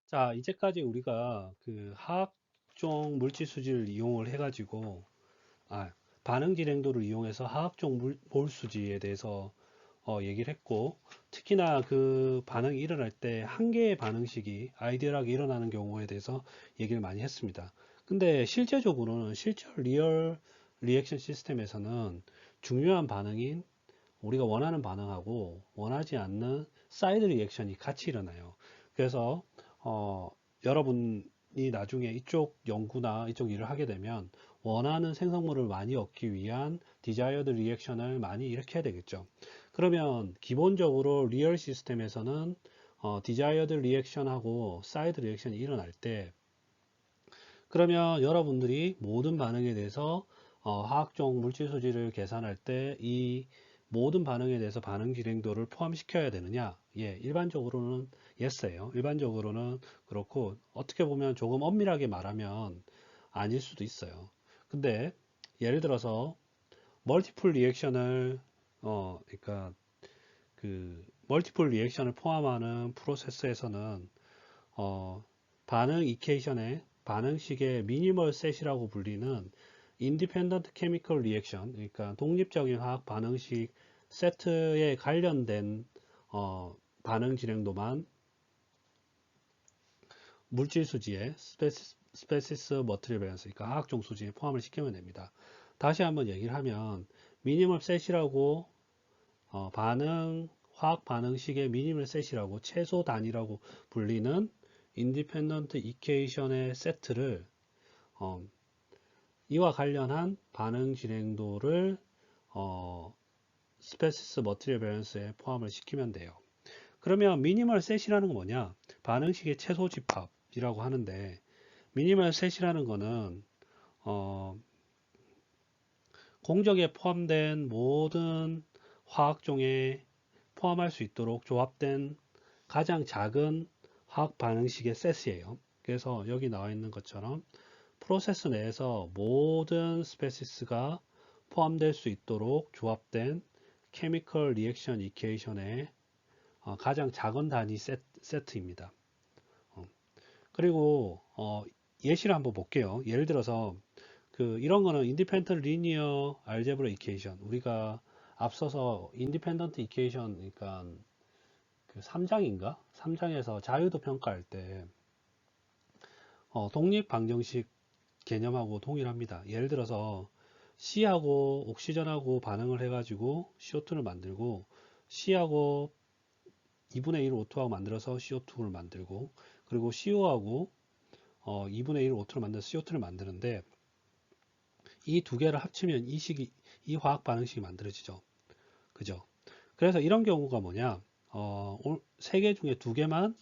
자, 이제까지 우리가 그 화학종 물질수지를 이용을 해가지고, 아, 반응 진행도를 이용해서 화학종 몰수지에 대해서 얘기를 했고, 특히나 그 반응이 일어날 때 한 개의 반응식이 아이디얼하게 일어나는 경우에 대해서 얘기를 많이 했습니다. 근데 실제적으로는 실제 리얼 리액션 시스템에서는 중요한 반응인 우리가 원하는 반응하고 원하지 않는 사이드 리액션이 같이 일어나요. 그래서 여러분이 나중에 이쪽 연구나 이쪽 일을 하게 되면 원하는 생성물을 많이 얻기 위한 디자이어드 리액션을 많이 일으켜야 되겠죠. 그러면 기본적으로 리얼 시스템에서는 디자이어드 리액션하고 사이드 리액션이 일어날 때 그러면 여러분들이 모든 반응에 대해서 화학적 물질 소지를 계산할 때 이 모든 반응에 대해서 반응 진행도를 포함시켜야 되느냐? 예, 일반적으로는 yes예요. 일반적으로는 그렇고 어떻게 보면 조금 엄밀하게 말하면 아닐 수도 있어요. 근데 예를 들어서 멀티플 리액션을 그러니까 그 멀티플 리액션을 포함하는 프로세스에서는 어, 반응 이케이션의 반응식의 미니멀 셋이라고 불리는 인디펜던트 케미컬 리액션, 그러니까 독립적인 화학 반응식 세트에 관련된 반응 진행도만 물질 수지에 스페시스 머트리얼 밸런스, 그러니까 화학종 수지에 포함을 시키면 됩니다. 다시 한번 얘기를 하면 미니멀 셋이라고 화학 반응식의 미니멀 셋이라고 최소 단위라고 불리는 인디펜던트 이케이션의 세트를 어, 이와 관련한 반응 진행도를 스페시스 머티리얼 밸런스에 포함을 시키면 돼요. 그러면 미니멀 셋이라는 건 뭐냐? 반응식의 최소 집합이라고 하는데 미니멀 셋이라는 거는 어, 공적에 포함된 모든 화학종에 포함할 수 있도록 조합된 가장 작은 화학 반응식의 셋이에요. 그래서 여기 나와 있는 것처럼 프로세스 내에서 모든 스페시스가 포함될 수 있도록 조합된 케미컬 리액션 이퀘이션의 가장 작은 단위 세트입니다. 그리고 예시를 한번 볼게요. 예를 들어서 이런 거는 인디펜던트 리니어 알제브라 이퀘이션 우리가 앞서서 인디펜던트 이퀘이션 그러니까 그 3장인가? 3장에서 자유도 평가할 때 독립 방정식 개념하고 동일합니다. 예를 들어서 C하고 옥시전하고 반응을 해가지고 CO2를 만들고 C하고 2분의 1 O2하고 만들어서 CO2를 만들고 그리고 CO하고 2분의 1 O2를 만들어서 CO2를 만드는데 이 두 개를 합치면 이 화학 반응식이 만들어지죠. 그죠? 그래서 이런 경우가 뭐냐? 세 개 중에 두 개만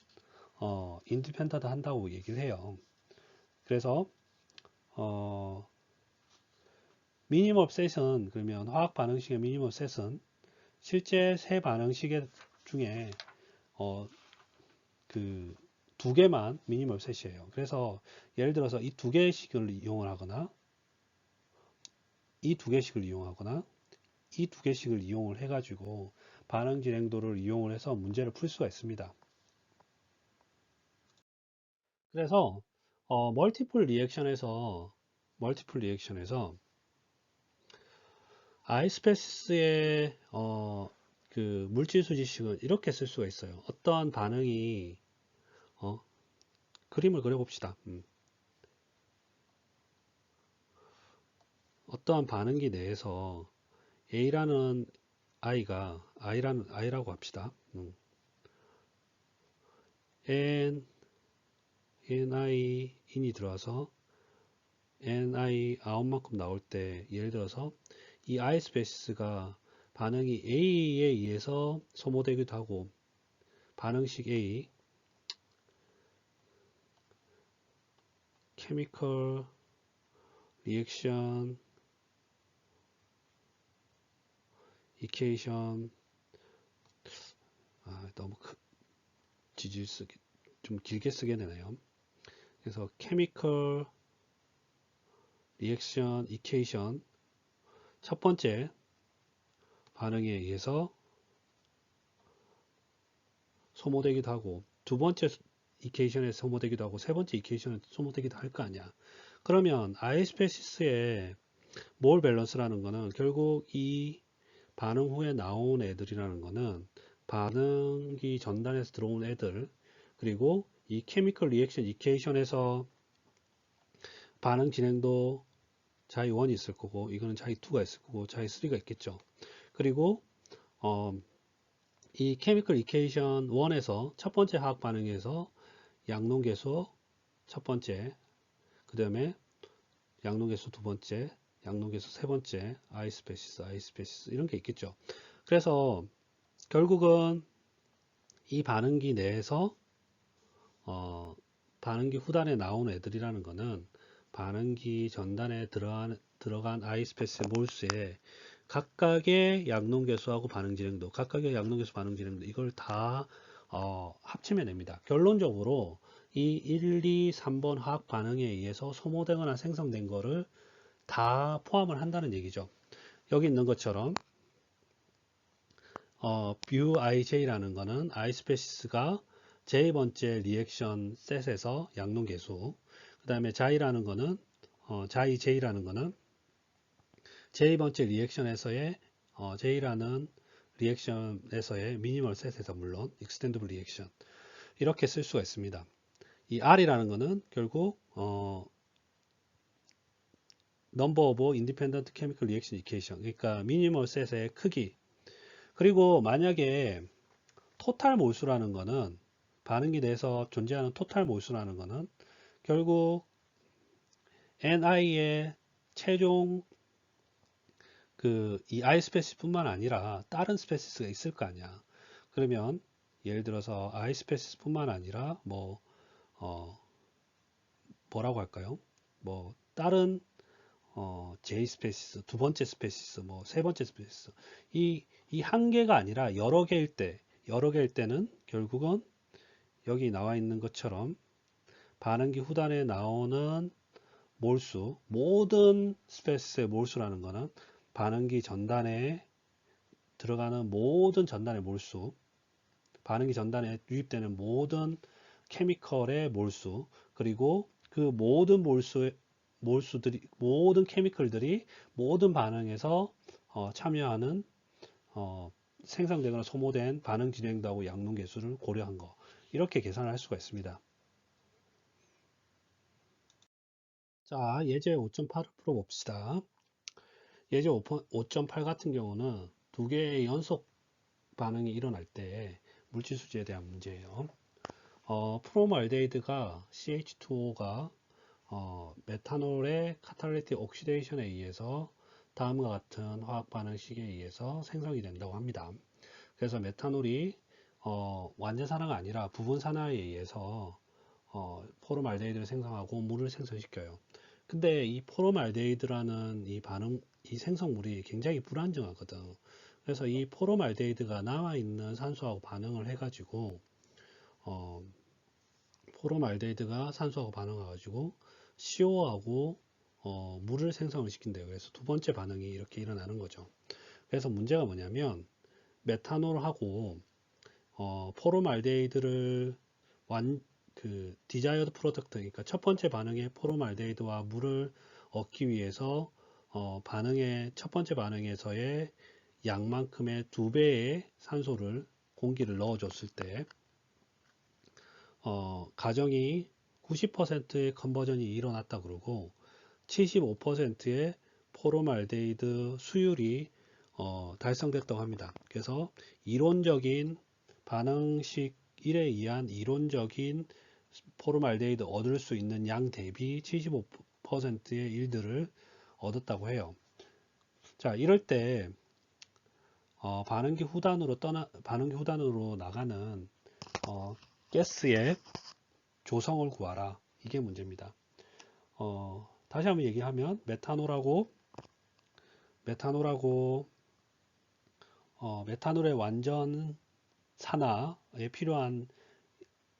인디펜던트 한다고 얘기를 해요. 그래서 어, 미니멈 셋은 그러면 화학 반응식의 미니멈 셋은 실제 세 반응식 중에 그 두 개만 미니멈 셋이에요. 그래서 예를 들어서 이 두 개씩을 이용을 하거나 이 두 개씩을 이용하거나 이 두 개씩을 이용을 해가지고 반응 진행도를 이용을 해서 문제를 풀 수가 있습니다. 그래서 멀티플 리액션에서 아이스패스의 그 물질 수지식은 이렇게 쓸 수가 있어요. 어떠한 반응이 어, 그림을 그려봅시다. 어떠한 반응기 내에서 A라는 I라고 합시다. NI 인이 들어와서 NI 아웃만큼 나올 때 예를 들어서 이 아이스패스가 반응이 A에 의해서 소모되기도 하고 반응식 A 케미컬 리액션 이케이션 너무 좀 길게 쓰게 되네요. 그래서 케미컬 리액션 이케이션 첫 번째 반응에 의해서 소모되기도 하고 두 번째 이케이션에서 소모되기도 하고 세 번째 이케이션에서 소모되기도 할 거 아니야. 그러면 아이스페시스의 몰 밸런스라는 거는 결국 이 반응 후에 나온 애들이라는 거는 반응기 전단에서 들어온 애들, 그리고 이 케미컬 리액션 이케이션에서 반응 진행도 자이 1이 있을 거고, 이거는 자이 2가 있을 거고, 자이 3가 있겠죠. 그리고 이 케미컬 이케이션 1에서 첫 번째 화학 반응에서 양농계수 첫 번째, 그 다음에 양농계수 두 번째, 양농계수 세 번째, 아이스페시스 이런 게 있겠죠. 그래서 결국은 이 반응기 내에서 반응기 후단에 나온 애들이라는 거는 반응기 전단에 들어간 아이스페시스 몰수에 각각의 양농계수하고 반응진행도, 각각의 양농계수 반응진행도 이걸 다 합치면 됩니다. 결론적으로 이 1, 2, 3번 화학 반응에 의해서 소모되거나 생성된 거를 다 포함을 한다는 얘기죠. 여기 있는 것처럼 뷰IJ라는 거는 아이스페시스가 J번째 리액션 셋에서 양농계수, 그 다음에 자이라는 거는 자이J라는 거는 J번째 리액션에서의 J라는 리액션에서의 미니멀 셋에서, 물론 익스텐더블 리액션, 이렇게 쓸 수가 있습니다. 이 R이라는 거는 결국 넘버 오브 인디펜던트 케미컬 리액션 이케이션, 그러니까 미니멀 셋의 크기. 그리고 만약에 토탈 몰수라는 거는, 반응기 내에서 존재하는 토탈 몰수라는 거는 결국 NI의 최종 이 아이스페시스 뿐만 아니라 다른 스페시스가 있을 거 아니야. 그러면 예를 들어서 아이스페시스 뿐만 아니라 뭐라고 할까요? 뭐 다른 J 스페시스, 두 번째 스페시스, 뭐 세 번째 스페시스, 이 한 개가 아니라 여러 개일 때는 결국은 여기 나와 있는 것처럼 반응기 후단에 나오는 몰수, 모든 스페이스의 몰수라는 거는 반응기 전단에 들어가는 모든 전단의 몰수, 반응기 전단에 유입되는 모든 케미컬의 몰수, 그리고 그 모든 모든 케미컬들이 모든 반응에서 참여하는 생성되거나 소모된 반응 진행도하고 양론 계수를 고려한 거, 이렇게 계산을 할 수가 있습니다. 자, 예제 5.8을 풀어봅시다. 예제 5.8 같은 경우는 두 개의 연속 반응이 일어날 때 물질수지에 대한 문제예요. 프로말데히드가 CH2O가 메탄올의 카탈리틱 옥시데이션에 의해서 다음과 같은 화학 반응식에 의해서 생성이 된다고 합니다. 그래서 메탄올이 완전 산화가 아니라 부분 산화에 의해서 포름알데히드를 생성하고 물을 생성시켜요. 근데 이 포름알데히드라는 이 생성물이 굉장히 불안정하거든. 그래서 이 포름알데히드가 남아있는 산소하고 반응을 해가지고 포름알데히드가 산소하고 반응해가지고 CO하고 물을 생성을 시킨대요. 그래서 두 번째 반응이 이렇게 일어나는 거죠. 그래서 문제가 뭐냐면 메탄올하고 포름알데히드를 디자이어드 프로덕트, 그러니까 첫 번째 반응에 포름알데히드와 물을 얻기 위해서 반응의 첫 번째 반응에서의 양만큼의 2배의 산소를 공기를 넣어줬을 때 가정이 90%의 컨버전이 일어났다 그러고 75%의 포름알데히드 수율이 달성됐다고 합니다. 그래서 이론적인 반응식 1에 의한 이론적인 포름알데히드 얻을 수 있는 양 대비 75%의 일들을 얻었다고 해요. 자, 이럴 때 반응기 후단으로 나가는 가스의 조성을 구하라. 이게 문제입니다. 다시 한번 얘기하면 메탄올의 완전 산화에 필요한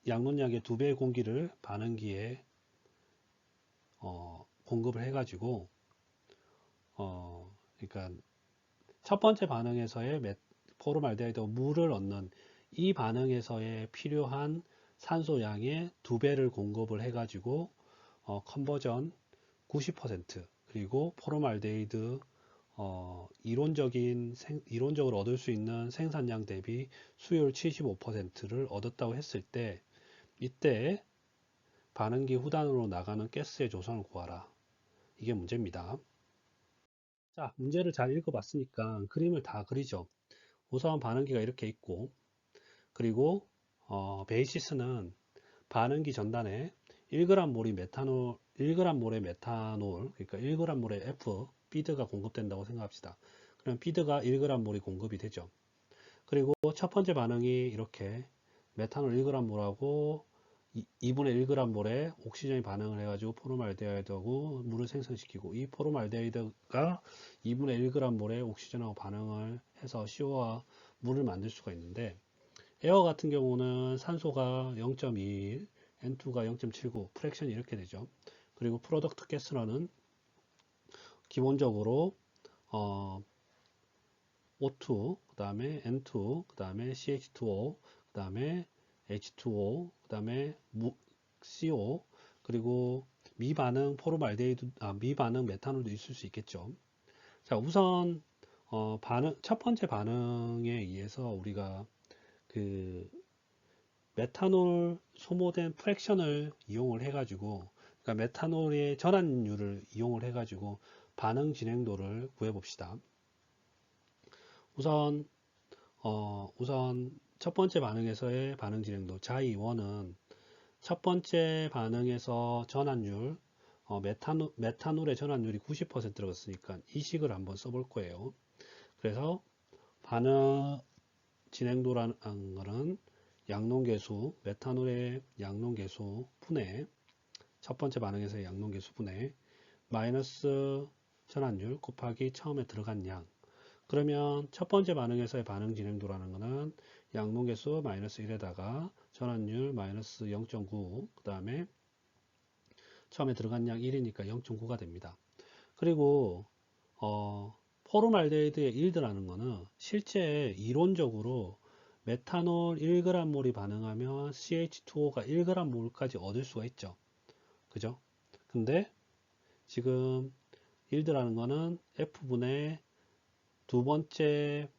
양론량의 2배의 공기를 반응기에 공급을 해가지고 그러니까 첫 번째 반응에서의 포름알데히드와 물을 얻는 이 반응에서의 필요한 산소 양의 2배를 공급을 해가지고 컨버전 90% 그리고 포름알데히드 이론적으로 얻을 수 있는 생산량 대비 수율 75%를 얻었다고 했을 때 이때 반응기 후단으로 나가는 가스의 조성을 구하라. 이게 문제입니다. 자, 문제를 잘 읽어봤으니까 그림을 다 그리죠. 우선 반응기가 이렇게 있고 그리고 베이시스는 반응기 전단에 1g 몰이 메탄올, 1g 몰의 메탄올, 그러니까 1g 몰의 F, 피드가 공급된다고 생각합시다. 그럼 피드가 1g 몰이 공급이 되죠. 그리고 첫 번째 반응이 이렇게 메탄올 1g 몰하고 2분의 1g 몰에 옥시전이 반응을 해가지고 포름알데하이드하고 물을 생성시키고 이 포름알데하이드가 2분의 1g 몰에 옥시전하고 반응을 해서 CO와 물을 만들 수가 있는데 에어 같은 경우는 산소가 0.21, N2가 0.79, 프랙션이 이렇게 되죠. 그리고 프로덕트 가스로는 기본적으로 O2, 그 다음에 N2, 그 다음에 CH2O, 그 다음에 H2O, 그 다음에 CO, 그리고 미반응 메탄올도 있을 수 있겠죠. 자, 우선 첫 번째 반응에 의해서 우리가 그 메탄올 소모된 프랙션을 이용을 해가지고, 그러니까 메탄올의 전환율을 이용을 해가지고 반응 진행도를 구해봅시다. 우선 첫 번째 반응에서의 반응 진행도 자이1은 첫 번째 반응에서 전환율, 메탄올의 전환율이 90%라고 했으니까 이 식을 한번 써볼 거예요. 그래서 반응 진행도라는 것은 양농계수, 메탄올의 양농계수 분의 첫 번째 반응에서의 양농계수 분의 마이너스 전환율 곱하기 처음에 들어간 양. 그러면 첫 번째 반응에서의 반응 진행도라는 것은 양농계수 마이너스 1에다가 전환율 마이너스 0.9, 그 다음에 처음에 들어간 양 1이니까 0.9가 됩니다. 그리고 포름알데히드의 일드라는 것은 실제 이론적으로 메탄올 1g 몰이 반응하면 CH2O가 1g 몰까지 얻을 수가 있죠. 그죠? 근데 지금 일드라는 것은 F분의 두 번째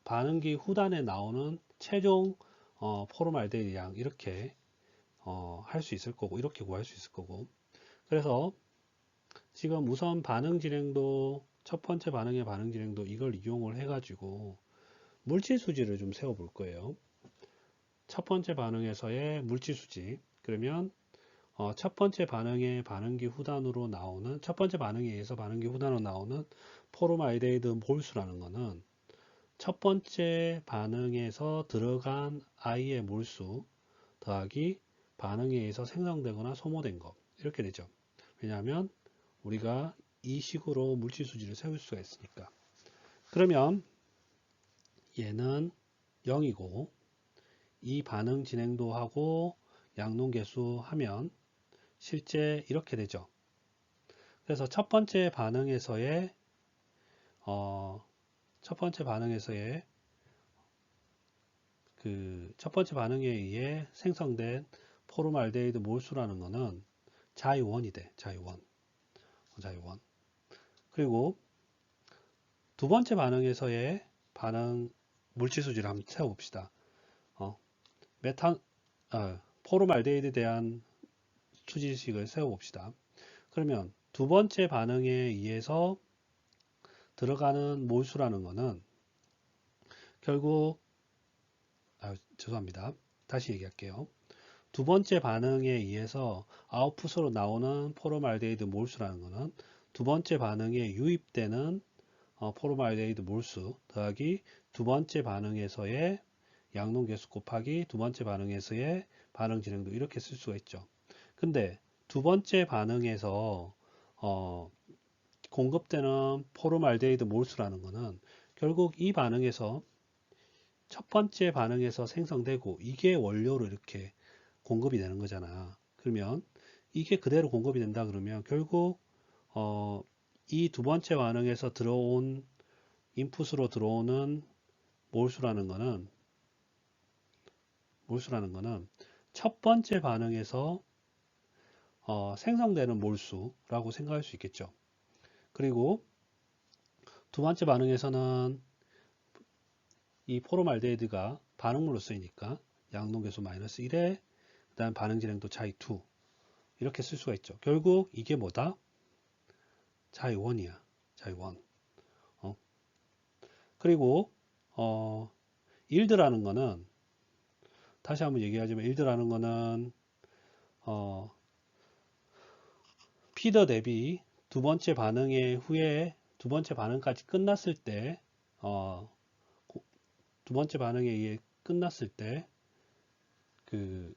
반응기 후단에 나오는 최종 포름알데히드 양 이렇게 할 수 있을 거고 이렇게 구할 수 있을 거고 그래서 지금 우선 반응 진행도 첫 번째 반응의 반응 진행도 이걸 이용을 해 가지고 물질 수지를 좀 세워 볼 거예요. 첫 번째 반응에서의 물질 수지 그러면 첫 번째 반응의 반응기 후단으로 나오는 첫 번째 반응에 의해서 반응기 후단으로 나오는 포름알데히드 몰수라는 것은 첫 번째 반응에서 들어간 I의 몰수 더하기 반응에 의해서 생성되거나 소모된 것 이렇게 되죠. 왜냐하면 우리가 이 식으로 물질 수지를 세울 수가 있으니까. 그러면 얘는 0이고 이 반응 진행도하고 양농계수 하면 실제 이렇게 되죠. 그래서 첫 번째 반응에서의 첫 번째 반응에 의해 생성된 포름알데히드 몰수라는 것은 자이1이 돼. 자이1. 그리고 두 번째 반응에서의 반응 물질 수지를 한번 세워봅시다. 메탄 포름알데히드에 대한 수지식을 세워봅시다. 그러면 두 번째 반응에 의해서 들어가는 몰수라는 것은 결국 죄송합니다. 다시 얘기할게요. 두 번째 반응에 의해서 아웃풋으로 나오는 포름알데히드 몰수라는 것은 두 번째 반응에 유입되는 포름알데히드 몰수 더하기 두 번째 반응에서의 양농계수 곱하기 두 번째 반응에서의 반응 진행도 이렇게 쓸 수가 있죠. 근데 두 번째 반응에서 공급되는 포름알데히드 몰수라는 것은 결국 이 반응에서 첫 번째 반응에서 생성되고 이게 원료로 이렇게 공급이 되는 거잖아. 그러면 이게 그대로 공급이 된다 그러면 결국 이 두 번째 반응에서 들어온 인풋으로 들어오는 몰수라는 거는 몰수라는 거는 첫 번째 반응에서 생성되는 몰수라고 생각할 수 있겠죠. 그리고 두 번째 반응에서는 이 포르말데히드가 반응물로 쓰이니까 양동계수 마이너스 1에 그 다음 반응 진행도 자이 2 이렇게 쓸 수가 있죠. 결국 이게 뭐다? 자이 1이야. 자이 1. 그리고 일드라는 거는 다시 한번 얘기하자면 일드라는 거는 어, 피더 대비 두 번째 반응의 후에 두 번째 반응까지 끝났을 때 두 번째 반응에 의해 끝났을 때 그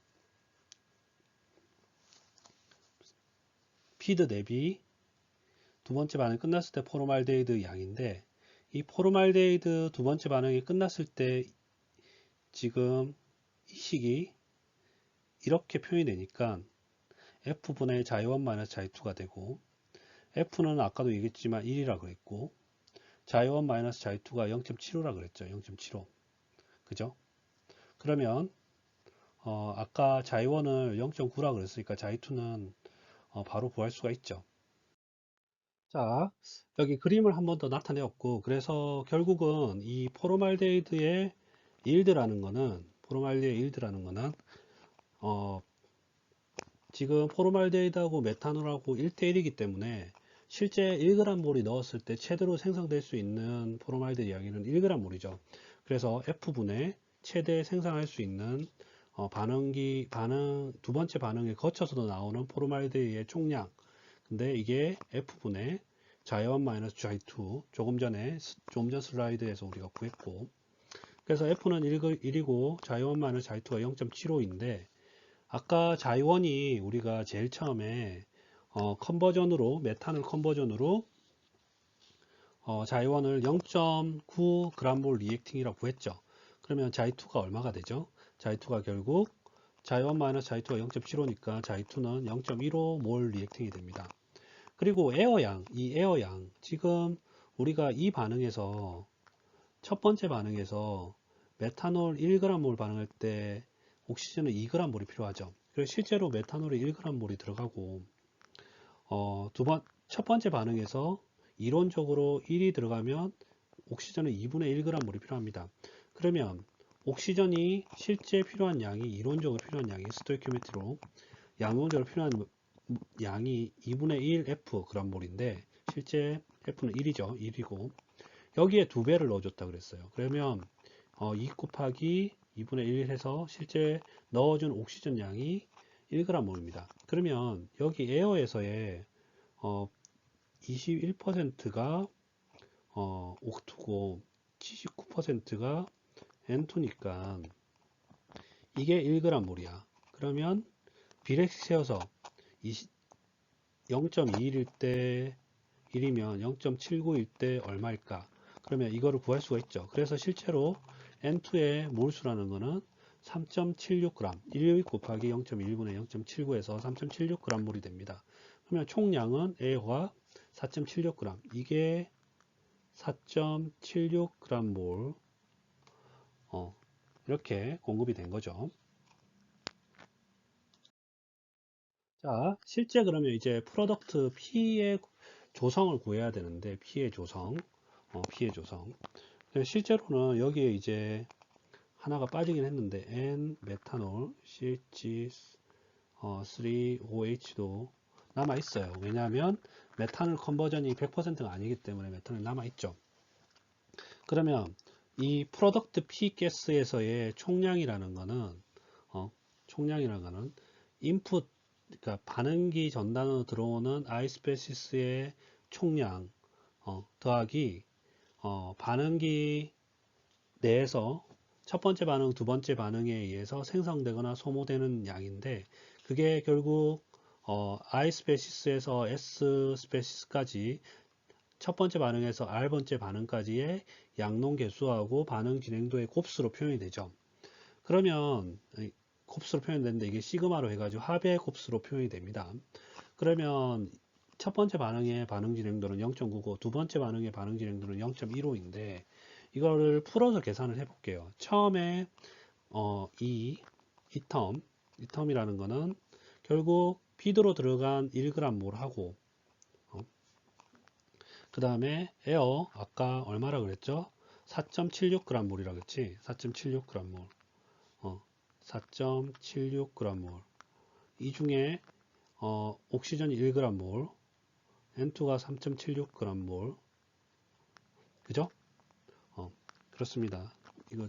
피드 대비 두 번째 반응 끝났을 때 포르말데히드 양인데 이 포르말데히드 두 번째 반응이 끝났을 때 지금 이 식이 이렇게 표현이 되니까 F분의 자이1 마이너스 자이2가 되고 F는 아까도 얘기했지만 1이라 그랬고 자이1 마이너스 자이2가 0.75라 그랬죠. 0.75 그죠? 그러면 아까 자이1을 0.9라 그랬으니까 자이2는 바로 구할 수가 있죠. 자, 여기 그림을 한 번 더 나타내었고, 그래서 결국은 이 포르말데히드의 일드라는 거는, 포르말데히드 일드라는 거는, 어, 지금 포르말데히드하고 메탄올하고 1대1이기 때문에 실제 1g 몰이 넣었을 때 최대로 생성될 수 있는 포르말데히드 양이는 1g 몰이죠. 그래서 F분의 최대 생성할 수 있는 두 번째 반응에 거쳐서도 나오는 포르말데히드의 총량. 근데 이게 F분의 자이1 마이너스 자이2 조금 전 슬라이드에서 우리가 구했고 그래서 F는 1이고 자이1 마이너스 자이2가 0.75인데 아까 자이1이 우리가 제일 처음에 컨버전으로 메탄올 컨버전으로 자이1을 0.9g몰 리액팅이라고 구했죠. 그러면 자이2가 얼마가 되죠? 자이2가 결국 자이1 마이너스 자이2가 0.75니까 자이2는 0.15몰 리액팅이 됩니다. 그리고 에어양, 이 에어양, 지금 우리가 이 반응에서, 첫 번째 반응에서 메탄올 1g몰 반응할 때 옥시전은 2g몰이 필요하죠. 그래서 실제로 메탄올이 1g몰이 들어가고, 첫 번째 반응에서 이론적으로 1이 들어가면 옥시전은 2분의 1g몰이 필요합니다. 그러면 옥시전이 실제 필요한 양이, 이론적으로 필요한 양이 스토이키오메트리로 양론적으로 필요한 양이 2분의 1 F g몰인데 실제 F는 1이죠. 1이고 여기에 2배를 넣어줬다 그랬어요. 그러면 2 곱하기 2분의 1 해서 실제 넣어준 옥시전 양이 1g몰입니다. 그러면 여기 에어에서의 21%가 옥투고 79%가 N2니까 이게 1g몰이야. 그러면 비례식 세워서 0.21일 때 1이면 0.79일 때 얼마일까? 그러면 이거를 구할 수가 있죠. 그래서 실제로 N2의 몰수라는 거는 3.76g, 1 곱하기 0.1분의 0.79에서 3.76g 몰이 됩니다. 그러면 총량은 A와 4.76g, 이게 4.76g 몰, 이렇게 공급이 된 거죠. 자, 실제 그러면 이제 프로덕트 P의 조성을 구해야 되는데, P의 조성, P의 조성. 실제로는 여기에 이제 하나가 빠지긴 했는데, N 메탄올, CH3OH도 남아 있어요. 왜냐하면 메탄올 컨버전이 100%가 아니기 때문에 메탄올이 남아 있죠. 그러면 이 프로덕트 P 가스에서의 총량이라는 거는, 총량이라는 거는 인풋 그러니까 반응기 전단으로 들어오는 아이스페시스의 총량 더하기 반응기 내에서 첫 번째 반응, 두 번째 반응에 의해서 생성되거나 소모되는 양인데 그게 결국 I 스페시스에서 S 스페시스까지 첫 번째 반응에서 R 번째 반응까지의 양론 개수하고 반응 진행도의 곱수로 표현이 되죠. 그러면 곱수로 표현되는데 이게 시그마로 해가지고 합의 곱수로 표현이 됩니다. 그러면 첫 번째 반응의 반응 진행도는 0.99, 두 번째 반응의 반응 진행도는 0.15인데 이거를 풀어서 계산을 해볼게요. 처음에 이 이 텀이라는 거는 결국 피드로 들어간 1g몰하고 그 다음에 에어 아까 얼마라 그랬죠? 4.76g몰이라 그랬지? 4.76g몰 4.76g몰 이 중에 옥시전이 1g몰 N2가 3.76g몰 그죠? 그렇습니다. 이거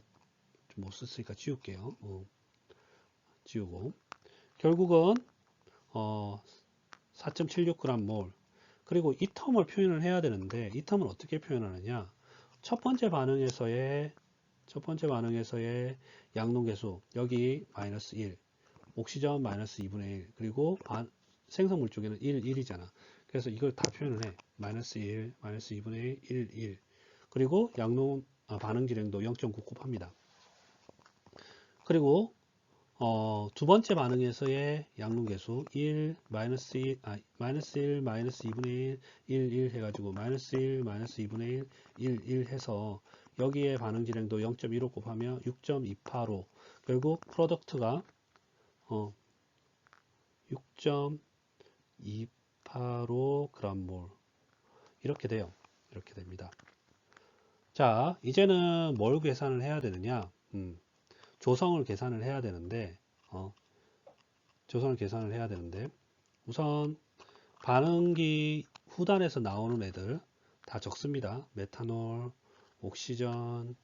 좀 못 썼으니까 지울게요. 지우고 결국은 4.76g몰 그리고 이 텀을 표현을 해야 되는데 이 텀을 어떻게 표현하느냐 첫 번째 반응에서의 양농계수 여기 마이너스 1 옥시전 마이너스 2분의 1 그리고 생성물 쪽에는 1, 1이잖아. 그래서 이걸 다 표현을 해. 마이너스 1, 마이너스 2분의 1, 1 그리고 반응 질량도 0.9 곱합니다. 그리고 두 번째 반응에서의 양농계수 1, 마이너스 1, 마이너스 1, 마이너스 2분의 1, 1 해가지고 마이너스 1, 마이너스 2분의 1, 1 해서 여기에 반응 질량도 0.15 곱하면 6.285 결국 프로덕트가 6.285g몰 이렇게 돼요. 이렇게 됩니다. 자, 이제는 뭘 계산을 해야 되느냐? 조성을 계산을 해야 되는데 우선 반응기 후단에서 나오는 애들 다 적습니다. 메탄올, 옥시전,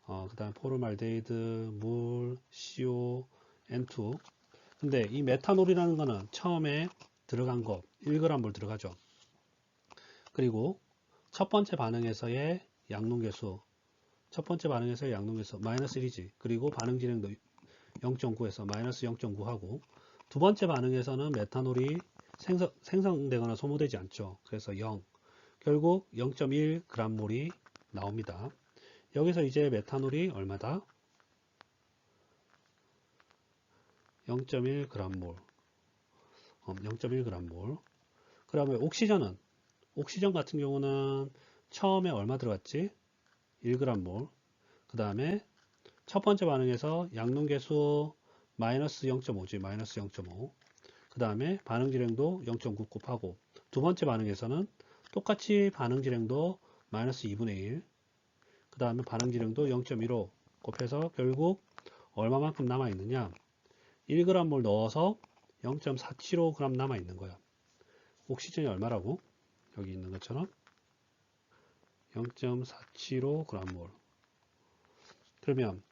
그 다음 포르말데이드, 물, CO, N2. 근데 이 메탄올이라는 거는 처음에 들어간 거 1g몰 들어가죠. 그리고 첫 번째 반응에서의 양농계수 마이너스 1이지. 그리고 반응 진행도 0.9에서 마이너스 0.9 하고 두 번째 반응에서는 메탄올이 생성되거나 소모되지 않죠. 그래서 0. 결국 0.1g몰이 나옵니다. 여기서 이제 메탄올이 얼마다? 0.1g몰. 0.1g몰. 그 다음에 옥시전 같은 경우는 처음에 얼마 들어갔지? 1g몰. 그 다음에 첫 번째 반응에서 양농계수 마이너스 0.5지. 마이너스 0.5. 그 다음에 반응 질량도 0.9 곱하고 두 번째 반응에서는 똑같이 반응 질량도 마이너스 2분의 1. 그 다음에 반응 질량도 0.15 곱해서 결국 얼마만큼 남아있느냐? 1g몰 넣어서 0.475g 남아있는 거야. 옥시전이 얼마라고? 여기 있는 것처럼 0.475g몰. 그러면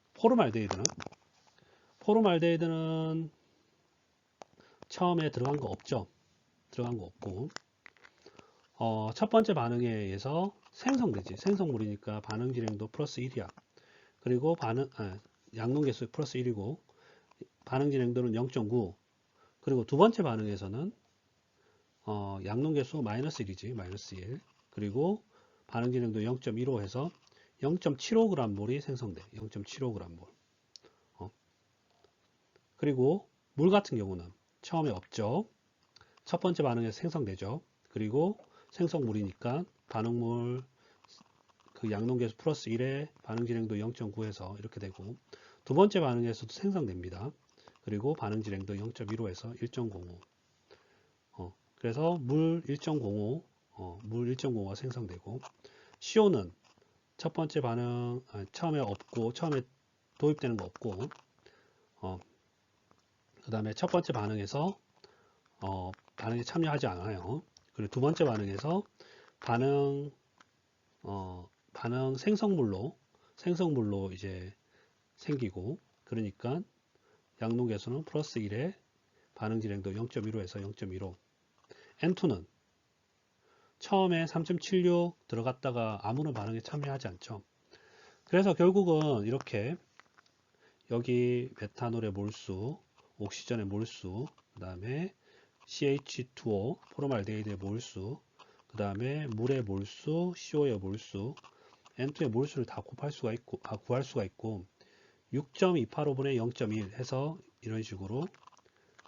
포르말데이드는 처음에 들어간 거 없죠. 들어간 거 없고 첫 번째 반응에 의해서 생성되지. 생성물이니까 반응 질량도 플러스 1이야. 그리고 양농계수 플러스 1이고 반응 진행도는 0.9 그리고 두 번째 반응에서는 양농계수 마이너스 1이지 마이너스 1 그리고 반응 진행도 0.15 해서 0.75g몰이 생성돼 0.75g몰 그리고 물 같은 경우는 처음에 없죠 첫 번째 반응에서 생성되죠 그리고 생성물이니까 반응물 그 양농계수 플러스 1에 반응 진행도 0.9에서 이렇게 되고 두 번째 반응에서도 생성됩니다 그리고 반응 진행도 0.15에서 1.05 그래서 물 1.05가 생성되고 CO는 첫 번째 반응 처음에 없고 처음에 도입되는 거 없고 그 다음에 첫 번째 반응에서 반응에 참여하지 않아요 그리고 두 번째 반응에서 반응 생성물로 이제 생기고 그러니까 양농계수는 플러스 1에 반응 진행도 0.15에서 0.15 N2는 처음에 3.76 들어갔다가 아무런 반응에 참여하지 않죠. 그래서 결국은 이렇게 여기 메탄올의 몰수, 옥시전의 몰수, 그 다음에 CH2O, 포르말데이드의 몰수, 그 다음에 물의 몰수, CO의 몰수, N2의 몰수를 다 구할 수가 있고 6.285분의 0.1 해서 이런 식으로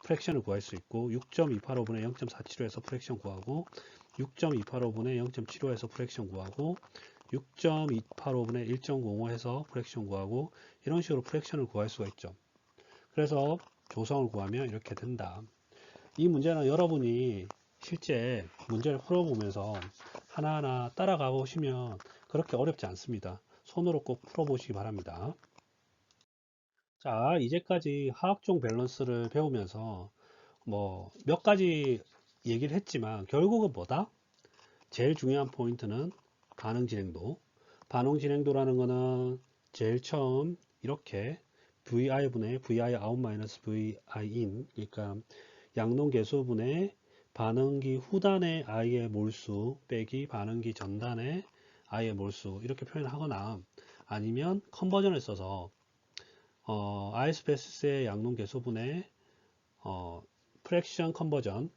프랙션을 구할 수 있고 6.285분의 0.475에서 프랙션 구하고 6.285분의 0.75에서 프랙션 구하고 6.285분의 1.05 해서 프랙션 구하고 이런 식으로 프랙션을 구할 수가 있죠. 그래서 조성을 구하면 이렇게 된다. 이 문제는 여러분이 실제 문제를 풀어보면서 하나하나 따라가 보시면 그렇게 어렵지 않습니다. 손으로 꼭 풀어보시기 바랍니다. 자, 이제까지 화학종 밸런스를 배우면서 뭐 몇 가지 얘기를 했지만 결국은 뭐다? 제일 중요한 포인트는 반응 진행도. 반응 진행도라는 거는 제일 처음 이렇게 VI분의 VI out 마이너스 VI in, 그러니까 양론 계수분의 반응기 후단의 I의 몰수 빼기 반응기 전단의 I의 몰수 이렇게 표현하거나 아니면 컨버전을 써서 아이스페스의 양론 계수분의 프랙션 컨버전,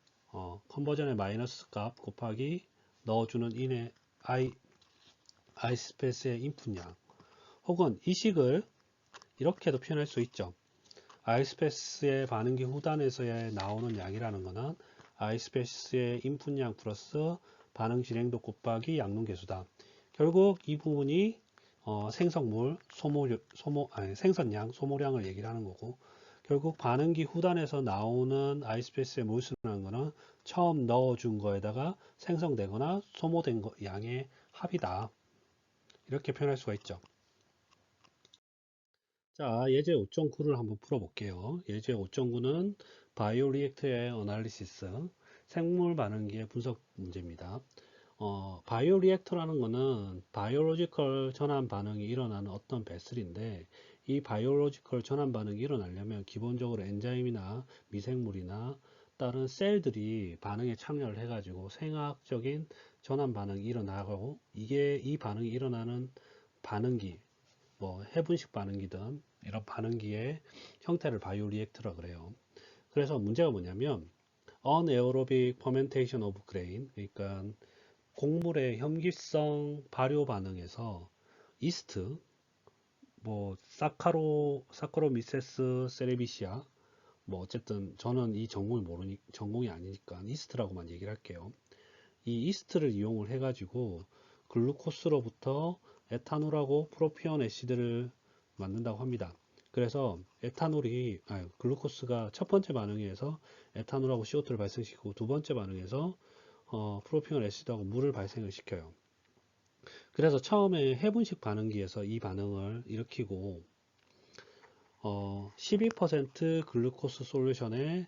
컨버전의 마이너스 값 곱하기 넣어주는 인의 아이스페이스의 인풋량, 혹은 이 식을 이렇게도 표현할 수 있죠. 아이스페이스의 반응기 후단에서 나오는 양이라는 것은 아이스페이스의 인풋량 플러스 반응 진행도 곱하기 양론 계수다. 결국 이 부분이 생성물 생선량, 소모량을 얘기를 하는 거고, 결국 반응기 후단에서 나오는 아이스페이스의 몰수라는 것은 처음 넣어준 거에다가 생성되거나 소모된 양의 합이다. 이렇게 표현할 수가 있죠. 자, 예제 5.9를 한번 풀어볼게요. 예제 5.9는 바이오리액터의 어널리시스, 생물 반응기의 분석 문제입니다. 바이오리액터라는 것은 바이오로지컬 전환 반응이 일어나는 어떤 베슬인데, 이 바이오로지컬 전환 반응이 일어나려면 기본적으로 엔자임이나 미생물이나 다른 셀들이 반응에 참여를 해가지고 생화학적인 전환 반응이 일어나고, 이 반응이 일어나는 반응기, 뭐 해분식 반응기든 이런 반응기의 형태를 바이오리액터라 그래요. 그래서 문제가 뭐냐면 anaerobic fermentation of grain, 그러니까 곡물의 혐기성 발효 반응에서 이스트, 뭐 사카로미세스 세레비시아, 뭐 어쨌든 저는 이 전공이 아니니까 이스트라고만 얘기를 할게요. 이 이스트를 이용을 해가지고 글루코스로부터 에탄올하고 프로피온 애시드를 만든다고 합니다. 그래서 글루코스가 첫 번째 반응에서 에탄올하고 CO2를 발생시키고 두 번째 반응에서 프로피온 애시드하고 물을 발생을 시켜요. 그래서 처음에 해분식 반응기에서 이 반응을 일으키고 12% 글루코스 솔루션에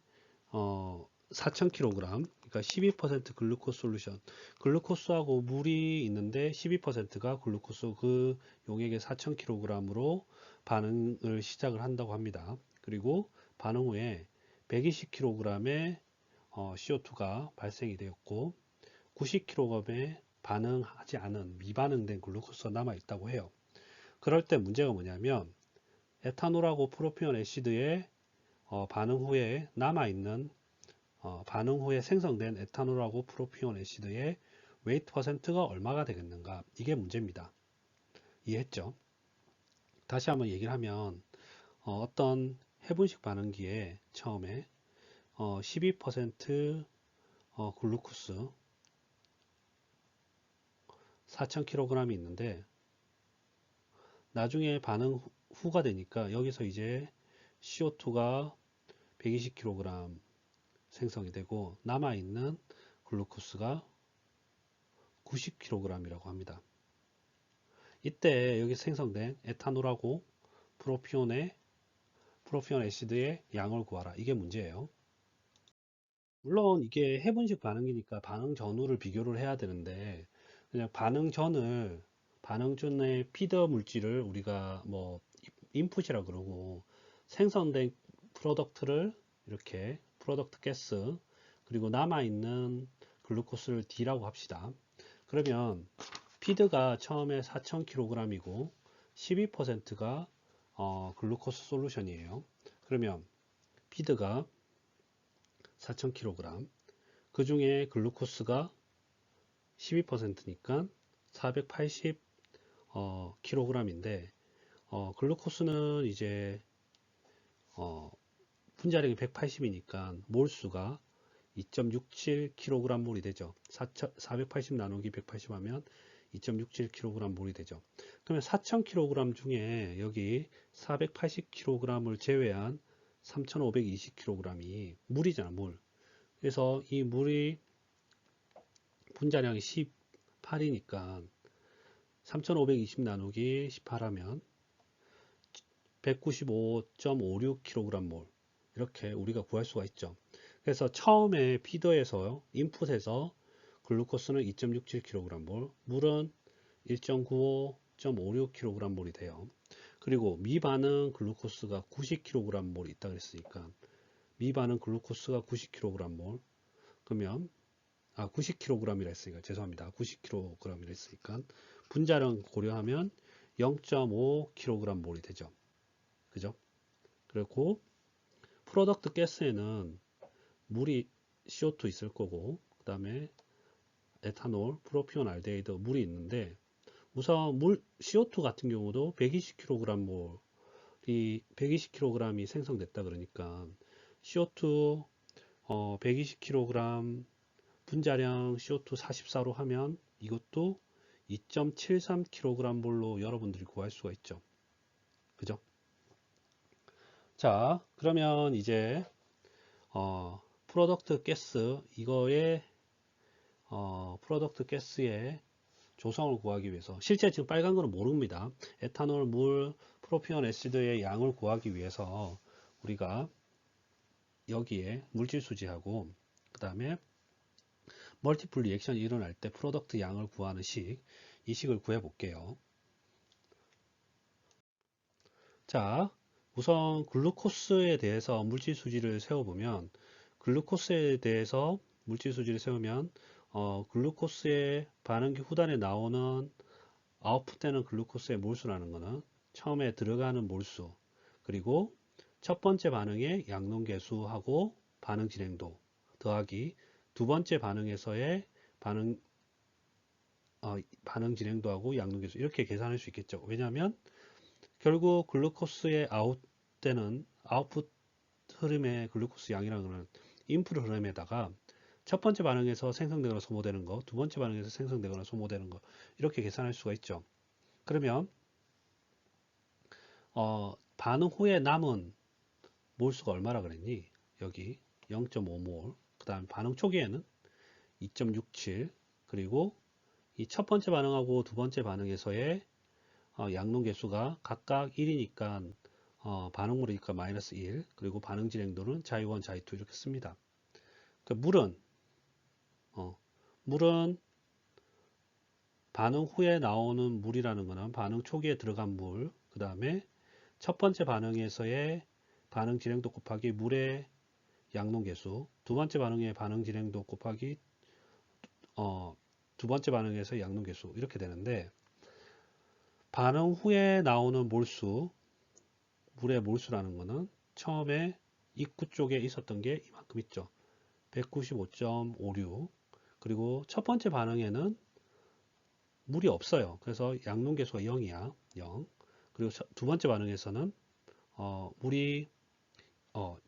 4,000kg, 그러니까 12% 글루코스 솔루션, 글루코스하고 물이 있는데 12%가 글루코스 그 용액의 4,000kg으로 반응을 시작을 한다고 합니다. 그리고 반응 후에 120kg의 CO2가 발생이 되었고 90kg의 반응하지 않은 미반응된 글루코스가 남아 있다고 해요. 그럴 때 문제가 뭐냐면 에탄올하고 프로피온 애시드의 반응 후에 남아있는 반응 후에 생성된 에탄올하고 프로피온 애시드의 웨이트 퍼센트가 얼마가 되겠는가, 이게 문제입니다. 이해했죠? 다시 한번 얘기를 하면 어떤 해분식 반응기에 처음에 12% 글루코스 4,000kg이 있는데 나중에 반응 후가 되니까 여기서 이제 CO2가 120kg 생성이 되고 남아있는 글루코스가 90kg이라고 합니다. 이때 여기 생성된 에탄올하고 프로피온 애시드의 양을 구하라. 이게 문제예요. 물론 이게 해분식 반응이니까 반응 전후를 비교를 해야 되는데 그냥 반응 전의 피더 물질을 우리가 뭐 인풋이라 그러고 생성된 프로덕트를 이렇게 프로덕트 가스 그리고 남아있는 글루코스를 D라고 합시다. 그러면 피드가 처음에 4,000kg이고 12%가 글루코스 솔루션이에요. 그러면 피드가 4,000kg, 그 중에 글루코스가 12%니까 480kg인데 글루코스는 이제 분자량이 180이니까 몰수가 2.67kg 몰이 되죠. 480 나누기 180 하면 2.67kg 몰이 되죠. 그러면 4000kg 중에 여기 480kg을 제외한 3520kg이 물이잖아, 물. 그래서 이 물이 분자량이 18이니까 3520 나누기 18하면 195.56kg몰 이렇게 우리가 구할 수가 있죠. 그래서 처음에 피더에서 인풋에서 글루코스는 2.67kg몰, 물은 1.95.56kg몰이 돼요. 그리고 미반응 글루코스가 90kg몰이 있다 그랬으니까 미반응 글루코스가 90kg몰 그러면 90kg이라 했으니까 죄송합니다. 90kg이라 했으니까 분자량 고려하면 0.5kg몰이 되죠. 그죠? 그리고 프로덕트 가스에는 물이 CO2 있을 거고 그 다음에 에탄올, 프로피온 알데히드 물이 있는데 우선 물 CO2 같은 경우도 120kg몰이 120kg이 생성됐다 그러니까 CO2 120kg 분자량 CO2 44로 하면 이것도 2.73kg몰로 여러분들이 구할 수가 있죠. 그죠? 자, 그러면 이제 프로덕트 가스 이거의 프로덕트 가스의 조성을 구하기 위해서 실제 지금 빨간 거는 모릅니다. 에탄올, 물, 프로피온 애시드의 양을 구하기 위해서 우리가 여기에 물질 수지하고 그 다음에 멀티플 리액션이 일어날 때 프로덕트 양을 구하는 식, 이 식을 구해 볼게요. 자, 우선 글루코스에 대해서 물질 수지를 세워보면 글루코스에 대해서 물질 수지를 세우면 글루코스의 반응기 후단에 나오는 아웃풋되는 글루코스의 몰수라는 것은 처음에 들어가는 몰수 그리고 첫 번째 반응의 양농계수하고 반응 진행도 더하기 두 번째 반응에서의 반응 진행도하고 양농계수 이렇게 계산할 수 있겠죠. 왜냐하면 결국 글루코스의 아웃풋 흐름의 글루코스 양이라는 것은 인풋 흐름에다가 첫 번째 반응에서 생성되거나 소모되는 거, 두 번째 반응에서 생성되거나 소모되는 거 이렇게 계산할 수가 있죠. 그러면 반응 후에 남은 몰수가 얼마라 그랬니? 여기 0.5몰. 그 다음 반응 초기에는 2.67 그리고 이 첫 번째 반응하고 두 번째 반응에서의 양농 개수가 각각 1이니까 반응물이니까 마이너스 1 그리고 반응 진행도는 자이1, 자이2 이렇게 씁니다. 그러니까 물은 반응 후에 나오는 물이라는 것은 반응 초기에 들어간 물, 그 다음에 첫 번째 반응에서의 반응 진행도 곱하기 물의 양농 개수, 두 번째 반응의 반응 진행도 곱하기 두 번째 반응에서 양농 개수 이렇게 되는데 반응 후에 나오는 몰수, 물의 몰수라는 것은 처음에 입구 쪽에 있었던 게 이만큼 있죠. 195.56 그리고 첫 번째 반응에는 물이 없어요. 그래서 양농 개수가 0이야. 0. 그리고 두 번째 반응에서는 물이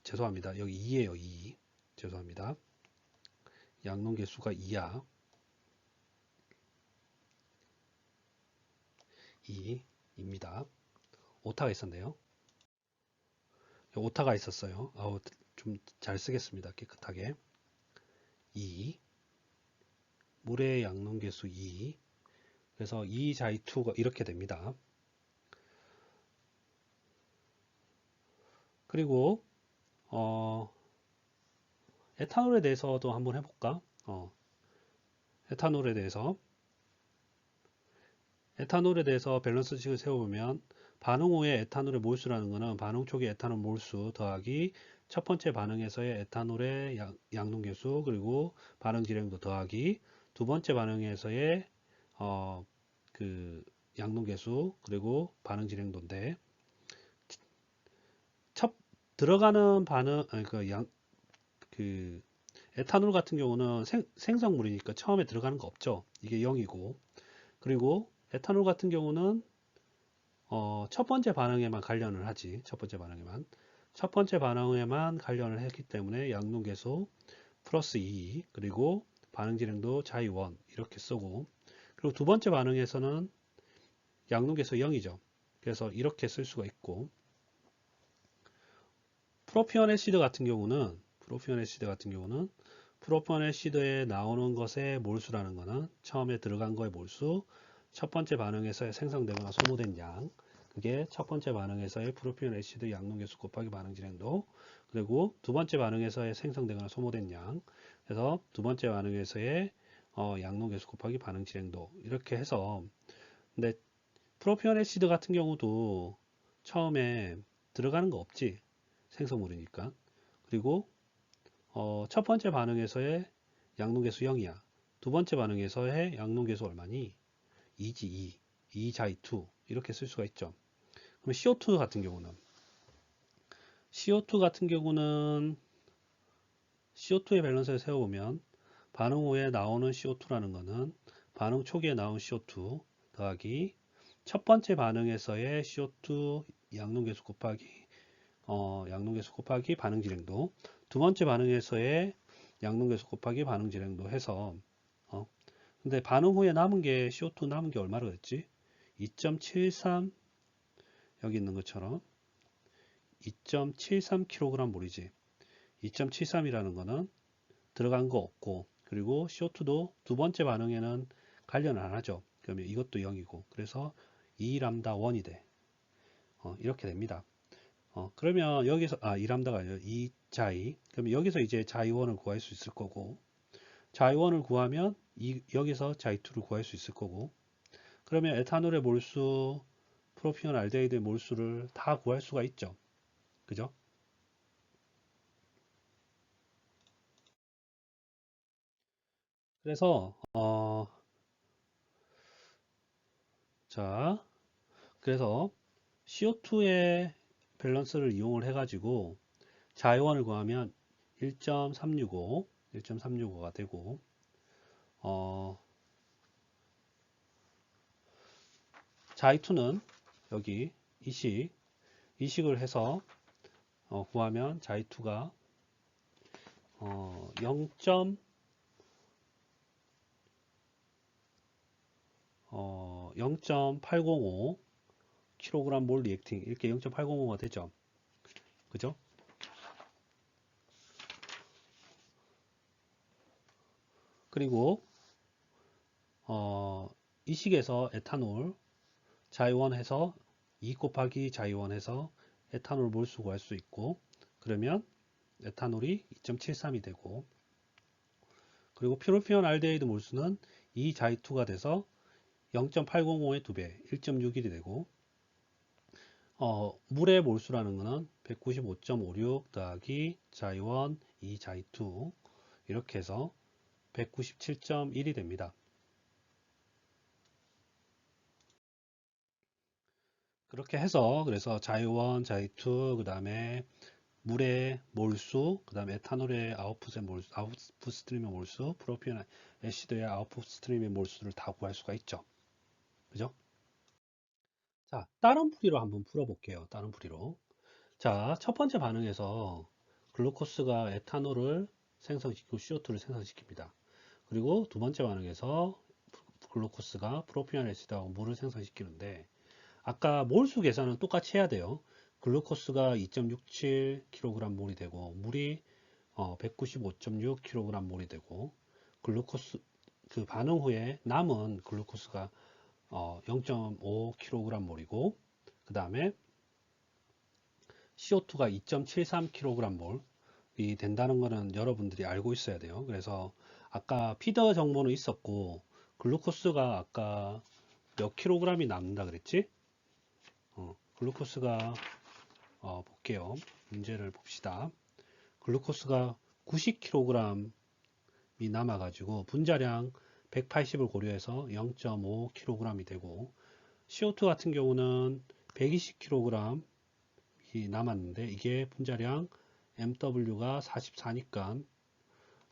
죄송합니다. 여기 2예요. 2. 죄송합니다. 양농 개수가 2야. 2입니다. 오타가 있었네요. 오타가 있었어요. 좀 잘 쓰겠습니다. 깨끗하게. 2. 물의 양농 개수 2. 그래서 2 자이 2가 이렇게 됩니다. 그리고 에탄올에 대해서도 한번 해볼까? 에탄올에 대해서 밸런스식을 세워보면 반응 후에 에탄올의 몰수라는 것은 반응 초기 에탄올 몰수 더하기 첫 번째 반응에서의 에탄올의 양농계수 그리고 반응 진행도 더하기 두 번째 반응에서의 그 양농계수 그리고 반응 진행도인데 첫 들어가는 반응 그 에탄올 같은 경우는 생성물이니까 처음에 들어가는 거 없죠. 이게 0이고 그리고 에탄올 같은 경우는 첫 번째 반응에만 관련을 하지. 첫 번째 반응에만. 첫 번째 반응에만 관련을 했기 때문에 양농계수 플러스 2 그리고 반응 진행도 자이 1 이렇게 쓰고 그리고 두 번째 반응에서는 양농계수 0이죠. 그래서 이렇게 쓸 수가 있고 프로피온 애시드 같은 경우는 프로피온 애시드에 나오는 것의 몰수라는 거는 처음에 들어간 거의 몰수, 첫 번째 반응에서 생성되거나 소모된 양, 그게 첫 번째 반응에서의 프로피온 애시드 양농계수 곱하기 반응 진행도, 그리고 두 번째 반응에서의 생성되거나 소모된 양, 그래서 두 번째 반응에서의 양농계수 곱하기 반응 진행도, 이렇게 해서. 근데 프로피온 애시드 같은 경우도 처음에 들어가는 거 없지, 생성물이니까. 그리고 첫 번째 반응에서의 양농계수 0이야. 두 번째 반응에서의 양농계수 얼마니? 2지 2. 2자이2 이렇게 쓸 수가 있죠. 그럼 CO2 같은 경우는 CO2의 밸런스를 세워보면 반응 후에 나오는 CO2라는 거는 반응 초기에 나온 CO2 더하기 첫 번째 반응에서의 CO2 양농계수 곱하기 반응 진행도, 두 번째 반응에서의 양농계수 곱하기 반응 진행도 해서 근데 반응 후에 남은 게 CO2 남은 게 얼마로 했지? 2.73, 여기 있는 것처럼 2.73kg 몰이지. 2.73이라는 거는 들어간 거 없고, 그리고 CO2도 두 번째 반응에는 관련을 안 하죠. 그러면 이것도 0이고, 그래서 2람다 1이 돼. 이렇게 됩니다. 그러면 여기서 2람다가 아니라 2자이. 그러면 여기서 이제 자이1을 구할 수 있을 거고, 자이1을 구하면 여기서 자이2를 구할 수 있을 거고, 그러면 에탄올의 몰수, 프로피온 알데히드의 몰수를 다 구할 수가 있죠. 그죠? 그래서 자, 그래서 CO2의 밸런스를 이용을 해가지고 자이원을 구하면 1.365가 되고, 자이2는 여기 이식을 해서 구하면 자이2가 0. 0.805kg 몰 리액팅, 이렇게 0.805가 되죠. 그죠? 그리고 이식에서 에탄올 자이원 해서 2 곱하기 자이원 해서 에탄올 몰수 구할 수 있고, 그러면 에탄올이 2.73이 되고, 그리고 프로피온 알데히드 몰수는 2 자이2가 돼서 0.805의 2배 1.61이 되고, 물의 몰수라는 거는 195.56 더하기 자이1 2 자이2 이렇게 해서 197.1이 됩니다. 그렇게 해서 그래서 자이1 자이2 그 다음에 물의 몰수, 그 다음에 에탄올의 아웃풋 스트림의 몰수, 프로피온 애시드의 아웃풋 스트림의 몰수를 다 구할 수가 있죠. 그죠? 자, 다른 풀이로 한번 풀어볼게요. 다른 풀이로. 자, 첫 번째 반응에서 글루코스가 에탄올을 생성시키고 CO2를 생성시킵니다. 그리고 두 번째 반응에서 글루코스가 프로피온 애시드하고 물을 생성시키는데, 아까 몰수 계산은 똑같이 해야 돼요. 글루코스가 2.67kg 몰이 되고 물이 195.6kg 몰이 되고, 글루코스 그 반응 후에 남은 글루코스가 0.5kg 몰이고, 그 다음에 CO2가 2.73kg 몰이 된다는 것은 여러분들이 알고 있어야 돼요. 그래서 아까 피더 정보는 있었고, 글루코스가 아까 몇 킬로그램이 남는다 그랬지? 글루코스가 볼게요. 문제를 봅시다. 글루코스가 90kg이 남아가지고 분자량 180을 고려해서 0.5kg이 되고, CO2 같은 경우는 120kg이 남았는데 이게 분자량 MW가 44니까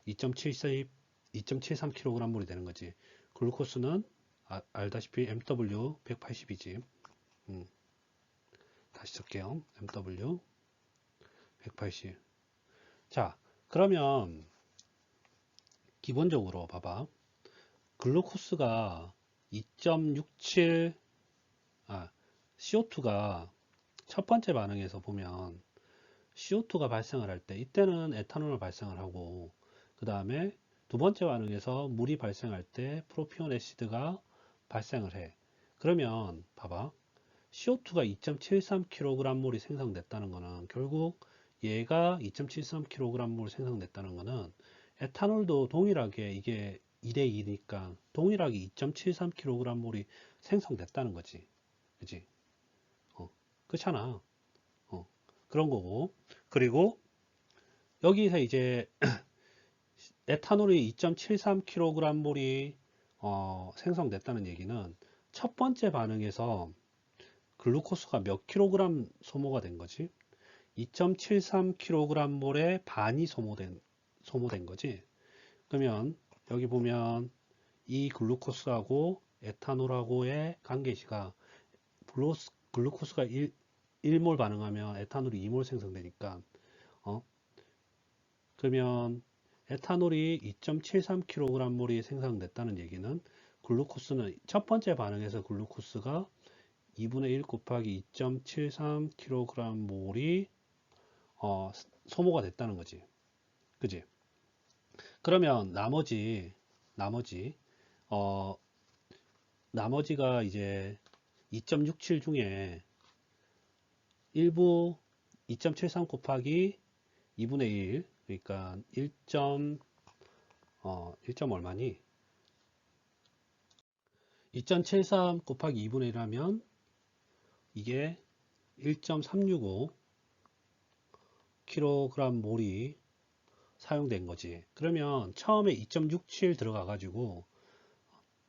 2.73kg 몰이 되는 거지. 글루코스는 알다시피 MW 180이지. 다시 쓸게요. MW 180. 자, 그러면 기본적으로 봐봐. 글루코스가 2.67, CO2가 첫 번째 반응에서 보면 CO2가 발생을 할 때 이때는 에탄올을 발생을 하고 그 다음에 두 번째 반응에서 물이 발생할 때 프로피온 애시드가 발생을 해. 그러면 봐봐. CO2가 2.73kg몰이 생성됐다는 거는 결국 얘가 2.73kg몰 생성됐다는 거는 에탄올도 동일하게 이게 2대2니까 동일하게 2.73kg몰이 생성됐다는 거지. 그지? 그렇잖아. 그런 거고. 그리고 여기서 이제 에탄올이 2.73kg몰이 생성됐다는 얘기는 첫 번째 반응에서 글루코스가 몇 킬로그램 소모가 된 거지? 2.73kg몰의 반이 소모된 거지. 그러면 여기 보면 이 글루코스하고 에탄올하고의 관계시가 글루코스가 1몰 반응하면 에탄올이 2몰 생성되니까 어? 그러면 에탄올이 2.73kg몰이 생성됐다는 얘기는 글루코스는 첫 번째 반응에서 글루코스가 2분의 1 곱하기 2.73kg몰이 소모가 됐다는 거지. 그지? 그러면 나머지 어, 나머지가 이제 2.67 중에 일부 2.73 곱하기 2분의 1 그러니까 1점 얼마니? 2.73 곱하기 2분의 1 하면 이게 1.365kg 몰이 사용된 거지. 그러면 처음에 2.67 들어가 가지고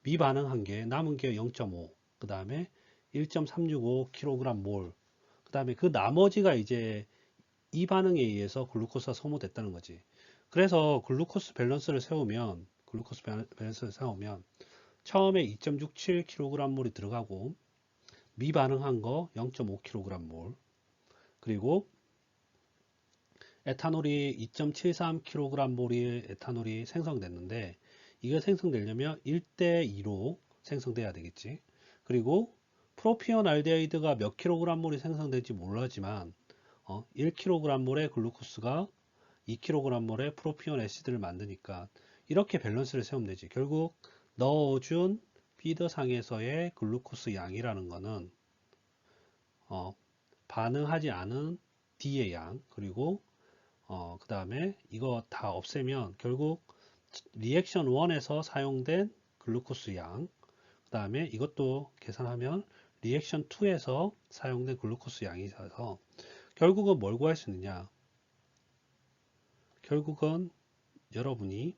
미반응한 게 남은 게 0.5, 그 다음에 1.365kg 몰, 그 다음에 그 나머지가 이제 이 반응에 의해서 글루코스가 소모됐다는 거지. 그래서 글루코스 밸런스를 세우면 처음에 2.67kg 몰이 들어가고 미반응한 거 0.5kg 몰, 그리고 에탄올이 2.73kg몰의 에탄올이 생성됐는데 이게 생성되려면 1대2로 생성돼야 되겠지. 그리고 프로피온 알데히드가 몇 kg몰이 생성될지 몰라지만 1kg몰의 글루코스가 2kg몰의 프로피온 애시드를 만드니까 이렇게 밸런스를 세우면 되지. 결국 넣어준 피드상에서의 글루코스 양이라는 거는 반응하지 않은 D의 양, 그리고 그 다음에 이거 다 없애면 결국 리액션 1에서 사용된 글루코스 양, 그 다음에 이것도 계산하면 리액션 2에서 사용된 글루코스 양이 있어서 결국은 뭘 구할 수 있느냐? 결국은 여러분이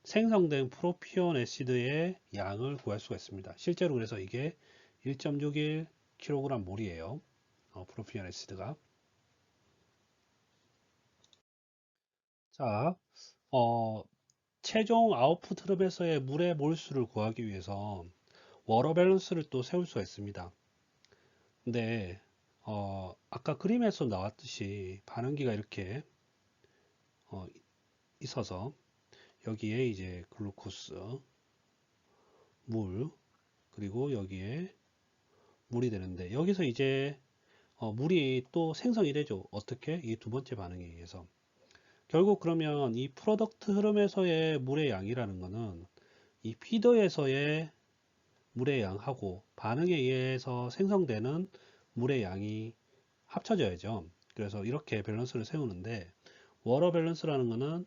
생성된 프로피온 애시드의 양을 구할 수가 있습니다. 실제로 그래서 이게 1.61kg 몰이에요. 프로피온 애시드가. 자, 최종 아웃풋 흐름에서의 물의 몰수를 구하기 위해서 워러 밸런스를 또 세울 수가 있습니다. 근데 아까 그림에서 나왔듯이 반응기가 이렇게 있어서 여기에 이제 글루코스, 물, 그리고 여기에 물이 되는데 여기서 이제 물이 또 생성이 되죠. 어떻게? 이 두 번째 반응에 의해서. 결국 그러면 이 프로덕트 흐름에서의 물의 양이라는 거는 이 피더에서의 물의 양하고 반응에 의해서 생성되는 물의 양이 합쳐져야죠. 그래서 이렇게 밸런스를 세우는데 워러 밸런스라는 거는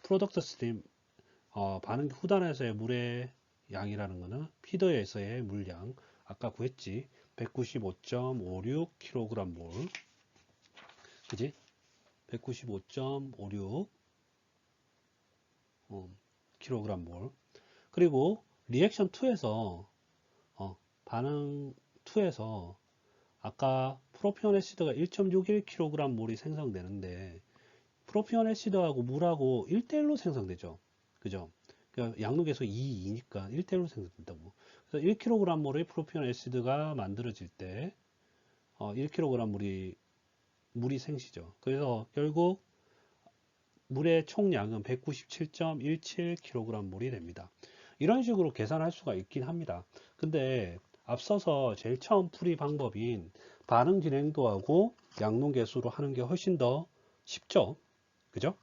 프로덕트 스트림 반응 후단에서의 물의 양이라는 거는 피더에서의 물량 아까 구했지 195.56kg 몰 그지? 195.56 kg 몰 그리고 리액션 2에서 반응 2에서 아까 프로피온 애시드가 1.61kg 몰이 생성되는데 프로피온 애시드하고 물하고 1대1로 생성되죠. 그죠? 그러니까 양육에서 2, 2니까 1대1로 생성된다고. 그래서 1kg 몰의 프로피온 애시드가 만들어질 때 1kg 물이 생기죠. 그래서 결국 물의 총량은 197.17kg 물이 됩니다. 이런 식으로 계산할 수가 있긴 합니다. 근데 앞서서 제일 처음 풀이 방법인 반응 진행도하고 양론 계수로 하는 게 훨씬 더 쉽죠. 그죠?